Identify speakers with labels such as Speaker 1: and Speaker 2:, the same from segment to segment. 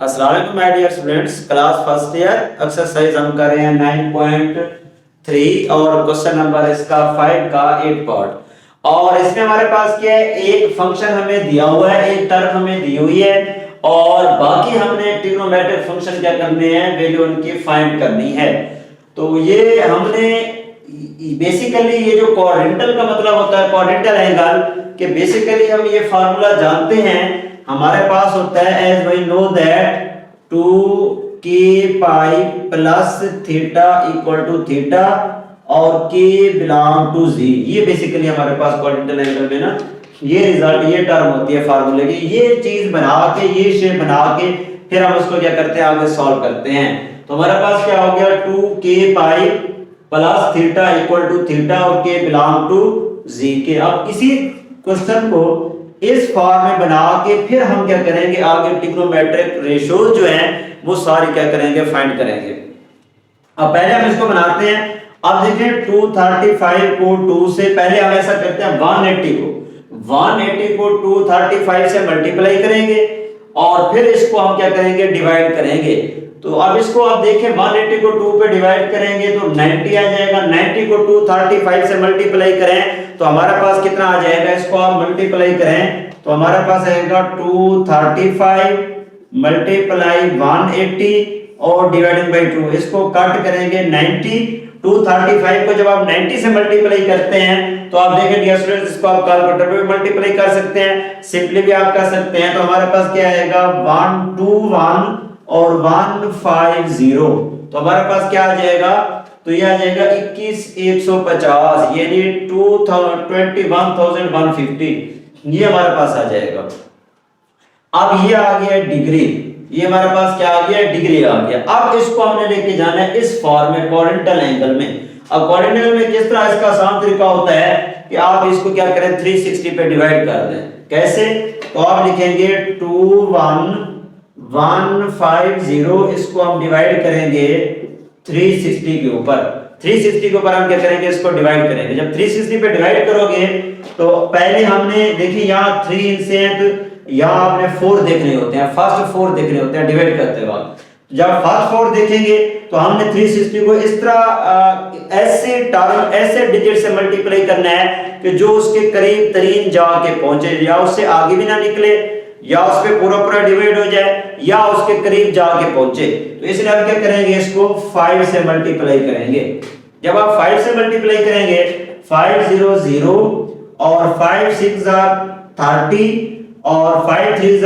Speaker 1: अस्सलाम वालेकुम my dear students, class first year exercise हम कर रहे हैं 9.3 और क्वेश्चन नंबर इसका 5 का 8 पार्ट। और इसमें हमारे पास क्या है, एक फंक्शन हमें दिया हुआ है, एक टर्म हमें दी हुई है और बाकी हमने ट्रिग्नोमेट्रिक फंक्शन क्या करने हैं, वैल्यू उनकी फाइंड करनी है। तो ये हमने बेसिकली ये जो क्वाड्रेंटल का मतलब होता है, क्वाड्रेंटल एंगल के बेसिकली हम ये फार्मूला जानते हैं। हमारे पास होता है as we know that 2k pi plus theta equal to theta और k बिलोंग टू z। ये बेसिकली हमारे पास क्वाड्रेंटल एंगल में ना ये रिजल्ट, ये टर्म होती है फार्मूले की। ये चीज बना के, ये शेप बना के फिर हम उसको क्या करते हैं, आगे सॉल्व करते हैं। तो हमारे पास क्या हो गया, 2k pi plus theta equal to theta और k बिलोंग टू z के। अब इसी क्वेश्चन को इस फॉर्म में बना के फिर हम क्या करेंगे, आगे ट्रिग्नोमेट्रिक रेशियोज जो हैं वो सारी क्या करेंगे, फाइंड करेंगे। अब पहले हम इसको बनाते हैं। अब देखिए 235 को 2 से पहले हम ऐसा करते हैं, 180 को 235 से मल्टीप्लाई करेंगे और फिर इसको हम क्या करेंगे, डिवाइड करेंगे। तो अब इसको आप देखें, 180 को 2 पे डिवाइड करेंगे तो 90 आ जाएगा। 90 को 235 से मल्टीप्लाई करें तो हमारे पास कितना आ जाएगा, इसको आप मल्टीप्लाई करें तो हमारे पास आएगा 235 मल्टीप्लाई 180 और डिवाइडिंग बाई 2। इसको कट करेंगे 90। 235 को जब आप 90 से मल्टीप्लाई करते हैं तो आप देखें डियर स्टूडेंट्स, इसको आप कैलकुलेटर पे मल्टीप्लाई कर सकते हैं, सिंपली भी आप कर सकते हैं। तो हमारे पास क्या आएगा, 121 और 150। तो हमारे पास क्या आ जाएगा, तो ये आ जाएगा 21150 यानी 21,150 ये हमारे पास आ जाएगा। अब ये आ गया डिग्री, ये हमारे पास क्या आ गया, डिग्री आ गया। अब इसको हमने लेके जाना है इस फॉर्म में, क्वाड्रेंटल एंगल में। अब क्वाड्रेंटल में किस तरह, इसका आसान तरीका होता है कि आप इसको क्या करें, 360 पे डिवाइड कर दें। कैसे, तो आप लिखेंगे 21150, इसको हम डिवाइड करेंगे 360 के ऊपर। 360 के ऊपर हम क्या करेंगे, इसको डिवाइड करेंगे। जब 360 पे डिवाइड करोगे तो पहले हमने देखिए यहाँ 3 इनसे है तो यहाँ आपने 4 देखने होते हैं, फर्स्ट 4 देखने होते हैं डिवाइड करते वक्त। जब फर्स्ट 4 देखेंगे तो हमने 360 को इस तरह ऐसे टर्म, ऐसे डिजिट से मल्टीप्लाई करना है कि जो उसके करीब तरीन जाके पहुंचे, या उससे आगे भी ना निकले, या उस पे पूरा डिवाइड हो जाए, या उसके करीब जाके पहुंचे। तो इसलिए हम क्या करेंगे, इसको 5 से मल्टीप्लाई करेंगे। जब आप 5 से मल्टीप्लाई करेंगे, 500 और 5 6 30 और 5 3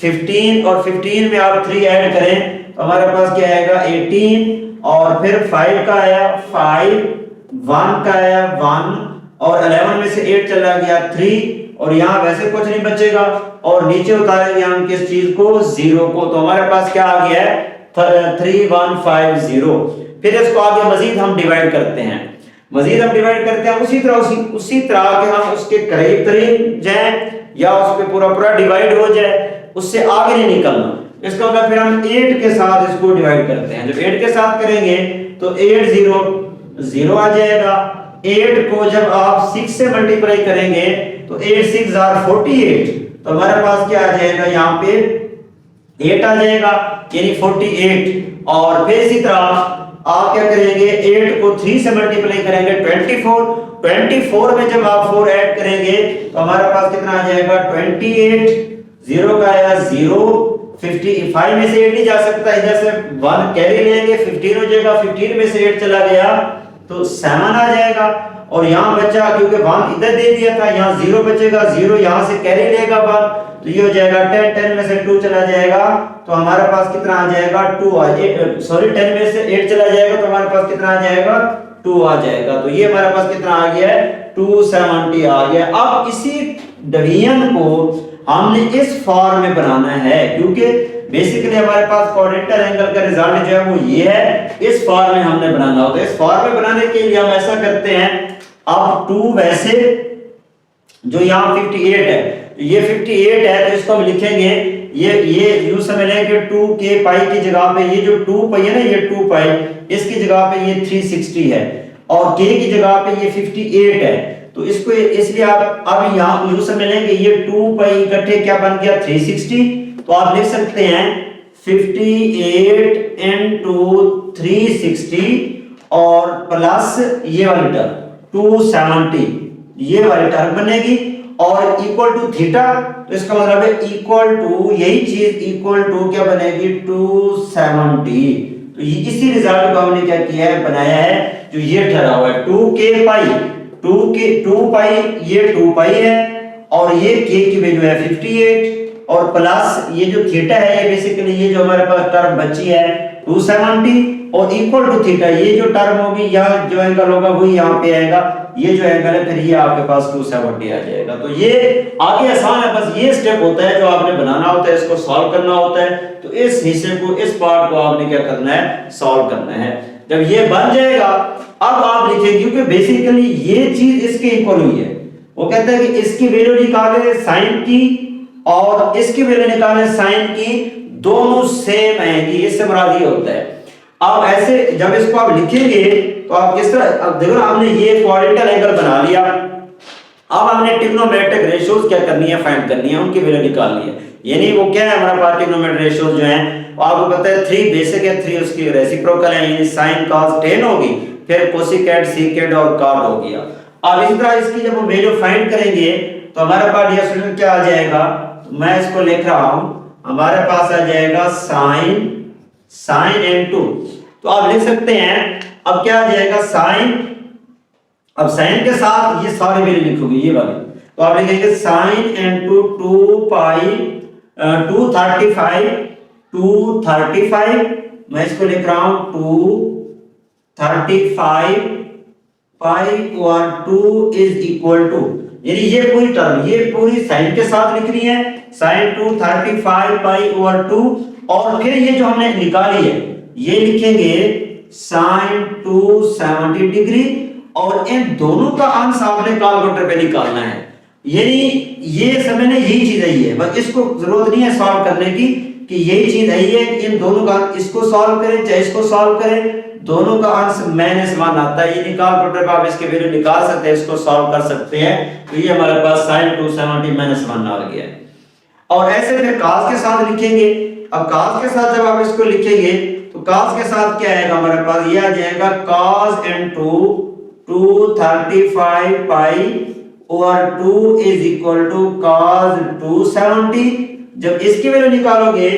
Speaker 1: 15 और 15 में आप 3 ऐड करें तो हमारे पास क्या आएगा, 18 और फिर 5 का आया 5, 1 का आया 1 और 11 में से 8 चला गया 3 और यहाँ वैसे कुछ नहीं बचेगा और नीचे उतारेंगे हम किस चीज को, 0 को। तो हमारे पास क्या आ गया है, 3150। फिर इसको आगे मजीद हम डिवाइड करते हैं, उसी तरह के हम उसके करीब तरीन जाएं या उस पे पूरा डिवाइड हो जाए, उससे आगे नहीं निकलना। इसका मतलब फिर हम 8 के साथ इसको डिवाइड करते हैं। जब 8 के साथ करेंगे तो 8 0 आ जाएगा। 8 को जब आप 6 से मल्टीप्लाई करेंगे तो 8 6 48। तो हमारे पास क्या आ जाएगा, यहाँ पे 8 आ जाएगा यानी 48। और फिर इसी तरह आप क्या करेंगे, 8 को 3 से मल्टीप्लाई करेंगे 24 में जब आप 4 ऐड करेंगे तो हमारे पास कितना आ जाएगा, 28। 0 का आया 0, 55 में से 8 नहीं जा सकता, इधर से 1 कैरी लेंगे, 15 हो जाएगा। 15 में से 8 चला गया तो 7 आ जाएगा। और यहाँ बचा, क्योंकि 1 इधर दे दिया था, यहाँ 0 बचेगा, 0 यहाँ से कैरी लेगा 1 तो ये हो जाएगा 10 में से 2 चला जाएगा तो हमारे पास कितना आ जाएगा, 2 आ जाएगा। 10 में से 8 चला जाएगा तो हमारे पास कितना आ जाएगा, 2 आ जाएगा। तो ये हमारे पास कितना आ गया है, 270 आ गया। अब इसी डिवीजन को हमने इस फॉर्म में बनाना है, क्योंकि बेसिकली हमारे पास क्वाड्रेंटल एंगल का रिजल्ट जो है वो ये है, इस फॉर्म में हमने बनाना होता है। इस फॉर्म में बनाने के लिए हम ऐसा करते हैं, अब 2 वैसे जो यहाँ 58 है, ये 58 है तो इसको हम लिखेंगे, ये यूं समझ लें कि 2k पाई की जगह पे ये जो 2 पाई है ना, ये 2 पाई, इसकी जगह पे ये 360 है और k की जगह पे ये 58 है। तो इसको इसलिए आप अब यहाँ यूं समझ लें कि ये 2 पाई इकट्ठे क्या बन गया, 360। तो आप लिख सकते हैं 58 into 360 और प्लस ये वाली टर्म 270, ये वाली टर्म बनेगी और इक्वल टू थीटा, तो इसका मतलब है इक्वल टू, यही चीज इक्वल टू क्या बनेगी 270। तो इसी रिजल्ट को हमने क्या किया है, बनाया है, जो ये ठहरा हुआ है 2k पाई, 2 पाई, ये 2 पाई है और ये k की वैल्यू है 58 और प्लस ये जो थीटा है, ये बेसिकली ये जो हमारे पास टर्म बची है 270 और इक्वल टू थीटा, ये जो टर्म होगी यहाँ जो एंगल होगा वही यहाँ पे आएगा, ये जो एंगल है फिर ये आपके पास 270 आ जाएगा। तो ये आगे आसान है, बस ये स्टेप होता है जो आपने बनाना होता है, इसको सॉल्व करना होता है। तो इस हिस्से को, इस पार्ट को आपने क्या करना है, सॉल्व करना है। जब ये बन जाएगा अब आप लिखेंगे, क्योंकि बेसिकली ये चीज इसके इक्वल हुई है, वो कहता है कि इसकी वैल्यू निकाले साइन की और इसकी वैल्यू निकाले साइन की, दोनों सेम आएगी, इससे मुराद ये होता है। अब ऐसे जब इसको आप लिखेंगे तो आप किस तरह, अब देखो ना हमने ये क्वाड्रेंटल एंगल बना लिया, अब हमने ट्रिग्नोमेट्रिक रेशियोज क्या करनी है, फाइंड करनी है, उनकी वैल्यू निकालनी है। यानी वो क्या है हमारे पास ट्रिग्नोमेट्रिक रेशियोज जो हैं, आपको पता है 3 बेसिक है, 3 उसकी रेसिप्रोकल है, यानी sin cos tan होगी, फिर कोसिकेट, सीकेट और कॉट हो गया। अब इस तरह इसकी जब हम वैल्यू फाइंड करेंगे तो हमारे पास ये सॉल्यूशन क्या आ जाएगा, मैं इसको लिख रहा हूं, हमारे पास आ जाएगा sin n2। तो आप लिख सकते हैं, अब क्या आ जाएगा sin, अब sin के साथ ये सारी वैल्यू लिखोगे ये वाली, तो आप लिखेंगे sin n2 2 पाई 235, मैं इसको लिख रहा हूं 235 पाई और 2 इज इक्वल टू, यानी ये पूरी टर्म, ये पूरी साइन के साथ लिख रही है, sin 235 पाई ओवर 2 और फिर ये जो हमने निकाली है ये लिखेंगे sin 270 डिग्री और इन दोनों का अंश आपने कैलकुलेटर पे निकालना है। यानी ये समय ने यही चीज आई है, बस इसको जरूरत नहीं है सॉल्व करने की कि यही चीज आई है, इन दोनों का इसको सॉल्व करें चाहे इसको सॉल्व करें, दोनों का अंश माइनस 1 आता है। ये कैलकुलेटर पे आप इसके वैल्यू निकाल सकते हैं, इसको सॉल्व कर सकते हैं। तो ये हमारे पास sin 270 -1 आ गया है। और ऐसे फिर cos के साथ लिखेंगे। अब cos के साथ जब आप इसको लिखेंगे तो cos के साथ क्या आएगा हमारे पास, ये आ जाएगा cos n2 235 pi over 2 is equal to cos 270। जब इसकी वैल्यू निकालोगे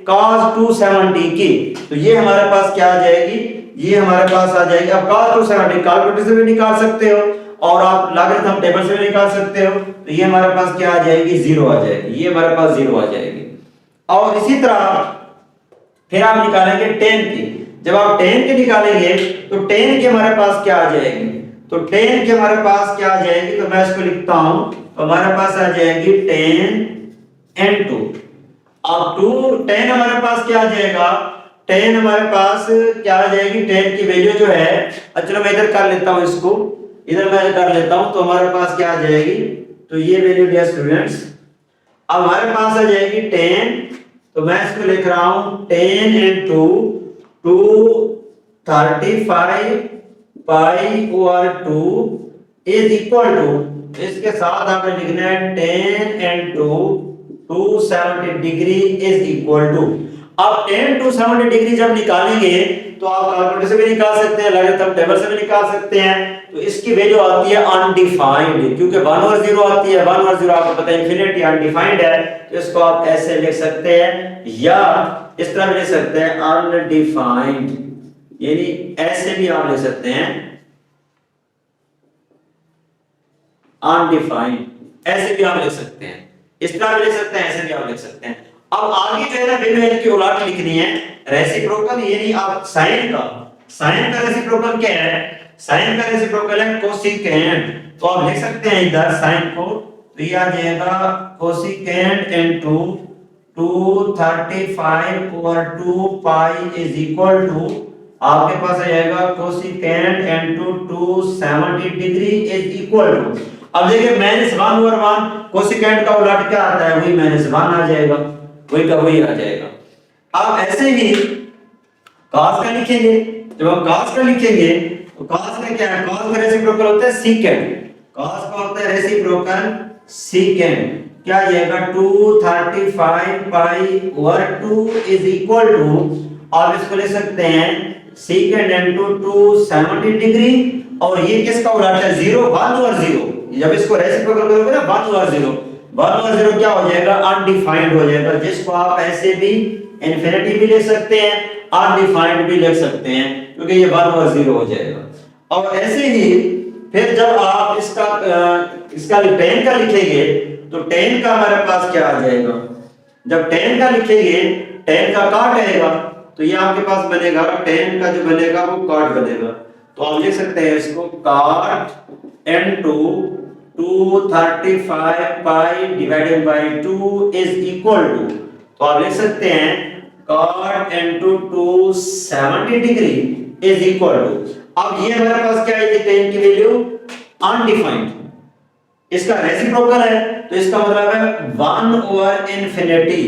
Speaker 1: cos 270 की, तो ये हमारे पास क्या आ जाएगी, ये हमारे पास आ जाएगी। अब cos 270 कैलकुलेटर से भी निकाल सकते हो और आप लॉगरिथम टेबल से भी निकाल सकते हो, तो ये हमारे पास क्या आ जाएगी, 0 आ जाएगी, ये हमारे पास 0 आ जाएगी। और इसी तरह फिर आप निकालेंगे tan की। जब आप tan की निकालेंगे तो tan की हमारे पास क्या आ जाएगी, तो tan की हमारे पास क्या आ जाएगी, तो मैं इसको लिखता हूं, तो हमारे पास आ जाएगी tan n2। अब tan हमारे पास क्या आ जाएगा, tan हमारे पास क्या आ जाएगी, tan की वैल्यू जो है, चलो मैं इधर कर लेता हूं, इसको इधर मैं कर लेता हूं, तो हमारे पास क्या आ जाएगी, तो ये वैल्यू डियर स्टूडेंट्स, अब हमारे पास आ जाएगी tan, तो मैं इसको लिख रहा हूं tan into 235 pi over 2 is equal to, इसके साथ आपने लिखना है tan into 270 degree is equal to. अब tan 270 डिग्री जब निकालेंगे तो आप कैलकुलेटर से भी निकाल सकते हैं, लॉगरिथम टेबल से भी निकाल सकते हैं। तो इसकी वैल्यू आती है अनडिफाइंड, क्योंकि 1 और 0 आती है, 1 और 0 आपको पता है इंफिनिटी अनडिफाइंड है, तो इसको आप ऐसे लिख सकते हैं या इस तरह भी लिख सकते हैं अनडिफाइंड, यानी ऐसे भी आप लिख सकते हैं अनडिफाइंड, ऐसे भी आप लिख सकते हैं, इस तरह भी लिख सकते हैं, ऐसे भी आप लिख सकते हैं। अब आगे जो है ना वैल्यू की उलट लिखनी है, रेसिप्रोकल, यानी आप साइन का रेसिप्रोकल क्या है, साइन का रेसिप्रोकल है कोसिकेंट, तो आप लिख सकते हैं इधर साइन को, तो ये आ जाएगा cosecant into 235 over 2 pi is equal to, आपके पास आ जाएगा cosecant into 270 degree is equal to. अब देखिए -1 ओवर 1, कोसिकेंट का उलट क्या आता है, वही -1 आ जाएगा, वही का वही आ जाएगा। अब ऐसे ही cos का लिखेंगे, जब हम cos का लिखेंगे तो cos का क्या है, cos का रेसिप्रोकल होता है सीकेंट, cos का होता है रेसिप्रोकल सीकेंड क्या आ जाएगा 235 pi over 2 is equal to, आप इसको ले सकते हैं सीकेंड इनटू 270 डिग्री, और ये किसका उलट है 0 1 ओवर 0, जब इसको रेसिप्रोकल करोगे ना 1 ओवर 0, 1 ओवर 0 क्या हो जाएगा अनडिफाइंड हो जाएगा, जिसको आप ऐसे भी इन्फिनिटी भी ले सकते हैं, अनडिफाइंड भी लिख सकते हैं, क्योंकि ये 1 ओवर 0 हो जाएगा। और ऐसे ही फिर जब आप इसका tan का लिखेंगे तो tan का हमारे पास क्या आ जाएगा, जब tan का लिखेंगे tan का काट आएगा, तो ये आपके पास बनेगा tan का जो बनेगा वो काट बनेगा, तो आप लिख सकते हैं इसको cot into 235 pi divided by 2 is equal to, तो आप लिख सकते हैं cot into 270 degree is equal to, अब ये हमारे पास क्या है tan की वैल्यू अनडिफाइंड, इसका रेसिप्रोकल है, तो इसका मतलब है 1 ओवर इन्फिनिटी,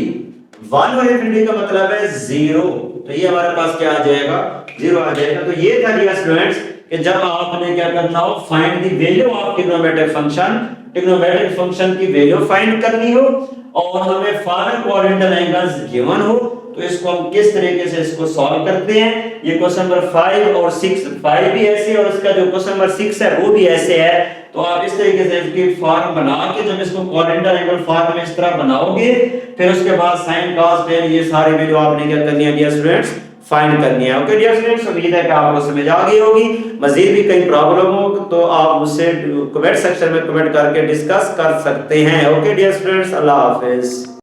Speaker 1: 1 ओवर इन्फिनिटी का मतलब है 0, तो ये हमारे पास क्या आ जाएगा 0 आ जाएगा। तो ये था डियर स्टूडेंट्स कि जब आपने क्या करना हो find the value of trigonometric function, trigonometric function की वैल्यू फाइंड करनी हो और हमें फार क्वाड्रेंटल एंगल्स गिवन हो, तो इसको हम किस तरीके से इसको सॉल्व करते हैं, ये क्वेश्चन नंबर 5 और 6, 5 भी ऐसे और इसका जो क्वेश्चन नंबर 6 है वो भी ऐसे है, तो आप इस तरीके से इसकी फॉर्म बना के जब इसको क्वाड्रेंटल एंगल फॉर्म में इस तरह बनाओगे, फिर उसके बाद साइन कॉस टेन ये सारी वैल्यू आपने क्या करनी है डियर स्टूडेंट्स फाइंड करनी है। ओके डियर स्टूडेंट्स, उम्मीद है कि आपको समझ आ गई होगी। मजीद भी कई प्रॉब्लम हो तो आप मुझसे कमेंट सेक्शन में कमेंट करके डिस्कस कर सकते हैं। ओके डियर स्टूडेंट्स, अल्लाह हाफिज।